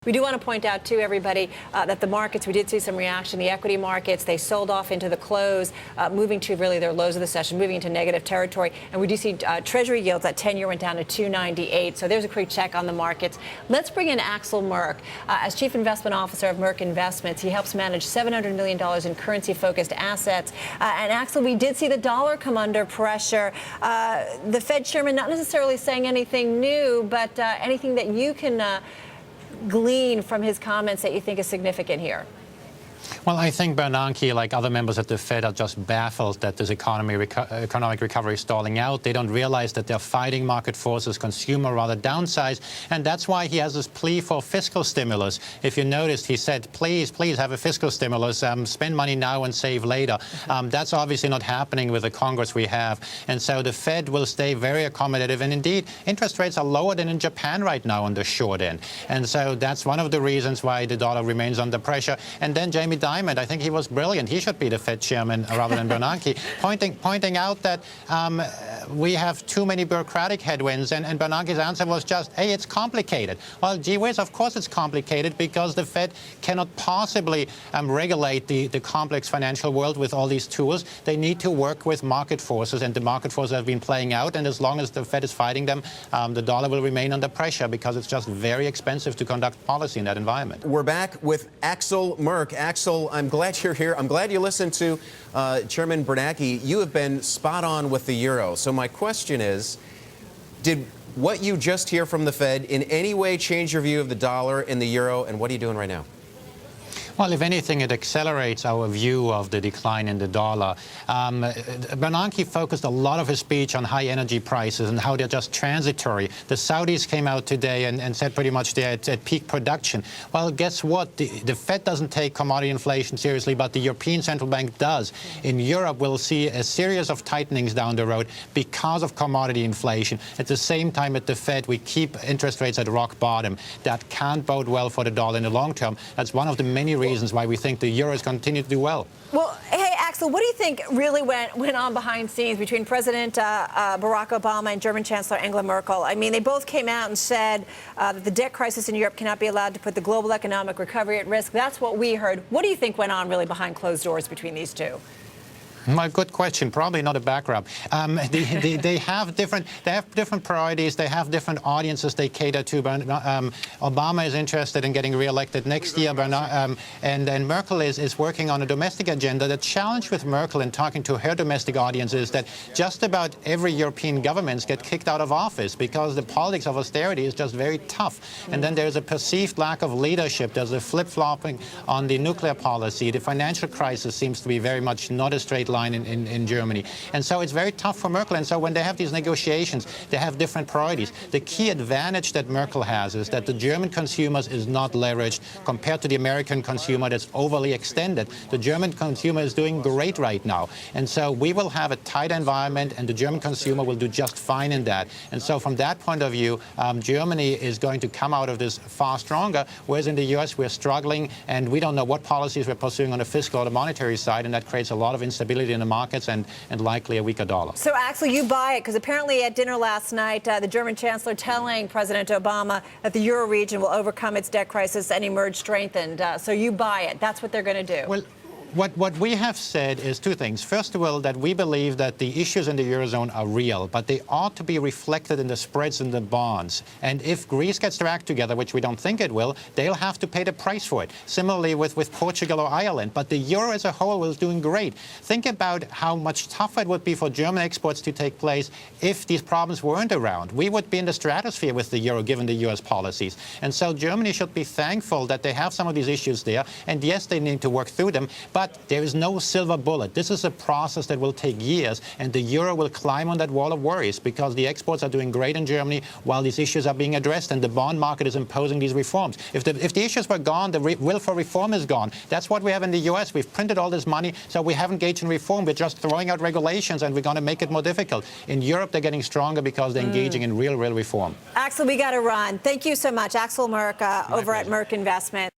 We do want to point out, too, everybody, that the markets, we did see some reaction. The equity markets, they sold off into the close, moving to really their lows of the session, moving into negative territory. And we do see Treasury yields at 10-year went down to 2.98. So there's a quick check on the markets. Let's bring in Axel Merk. As Chief Investment Officer of Merk Investments, he helps manage $700 million in currency-focused assets. And Axel, we did see the dollar come under pressure. The Fed chairman not necessarily saying anything new, but anything that you can glean from his comments that you think is significant here? Well, I think Bernanke, like other members of the Fed, are just baffled that this economic recovery is stalling out. They don't realize that they're fighting market forces, consumer rather downsized, and that's why he has this plea for fiscal stimulus. If you noticed, he said, please have a fiscal stimulus, spend money now and save later. That's obviously not happening with the Congress we have, and so the Fed will stay very accommodative, and indeed, interest rates are lower than in Japan right now on the short end, and so that's one of the reasons why the dollar remains under pressure. And then Jamie Dimon, I think he was brilliant. He should be the Fed chairman rather than Bernanke, pointing out that we have too many bureaucratic headwinds. And Bernanke's answer was just, hey, it's complicated. Well, gee whiz, of course it's complicated because the Fed cannot possibly regulate the complex financial world with all these tools. They need to work with market forces, and the market forces have been playing out. And as long as the Fed is fighting them, the dollar will remain under pressure because it's just very expensive to conduct policy in that environment. We're back with Axel Merk. Axel, I'm glad you're here. I'm glad you listened to Chairman Bernanke. You have been spot on with the euro. So my question is, did what you just hear from the Fed in any way change your view of the dollar and the euro, and what are you doing right now? Well, if anything, it accelerates our view of the decline in the dollar. Bernanke focused a lot of his speech on high energy prices and how they're just transitory. The Saudis came out today and said pretty much they're at peak production. Well, guess what? The Fed doesn't take commodity inflation seriously, but the European Central Bank does. In Europe, we'll see a series of tightenings down the road because of commodity inflation. At the same time, at the Fed, we keep interest rates at rock bottom. That can't bode well for the dollar in the long term. That's one of the many reasons why we think the euro is continuing to do well. Well, hey, Axel, what do you think really went on behind scenes between President Barack Obama and German Chancellor Angela Merkel? I mean, they both came out and said that the debt crisis in Europe cannot be allowed to put the global economic recovery at risk. That's what we heard. What do you think went on really behind closed doors between these two? My good question. Probably not a background. They have different priorities. They have different audiences they cater to. Obama is interested in getting reelected next year, and Merkel is working on a domestic agenda. The challenge with Merkel in talking to her domestic audience is that just about every European government gets kicked out of office because the politics of austerity is just very tough. And then there's a perceived lack of leadership. There's a flip-flopping on the nuclear policy. The financial crisis seems to be very much not a straight line in Germany. And so it's very tough for Merkel. And so when they have these negotiations, they have different priorities. The key advantage that Merkel has is that the German consumer is not leveraged compared to the American consumer that's overly extended. The German consumer is doing great right now. And so we will have a tight environment, and the German consumer will do just fine in that. And so from that point of view, Germany is going to come out of this far stronger, whereas in the U.S. we're struggling, and we don't know what policies we're pursuing on the fiscal or the monetary side, and that creates a lot of instability in the markets and likely a weaker dollar. So, Axel, you buy it, because apparently at dinner last night, the German Chancellor telling President Obama that the euro region will overcome its debt crisis and emerge strengthened. So you buy it. That's what they're going to do. Well, what we have said is two things. First of all, that we believe that the issues in the Eurozone are real, but they ought to be reflected in the spreads in the bonds. And if Greece gets their act together, which we don't think it will, they'll have to pay the price for it. Similarly with Portugal or Ireland. But the euro as a whole was doing great. Think about how much tougher it would be for German exports to take place if these problems weren't around. We would be in the stratosphere with the euro, given the U.S. policies. And so Germany should be thankful that they have some of these issues there. And yes, they need to work through them. But there is no silver bullet. This is a process that will take years, and the euro will climb on that wall of worries because the exports are doing great in Germany while these issues are being addressed, and the bond market is imposing these reforms. If the issues were gone, the will for reform is gone. That's what we have in the U.S. We've printed all this money, so we haven't engaged in reform. We're just throwing out regulations, and we're going to make it more difficult. In Europe, they're getting stronger because they're engaging in real reform. Axel, we got to run. Thank you so much. Axel Merk over at Merk Investments.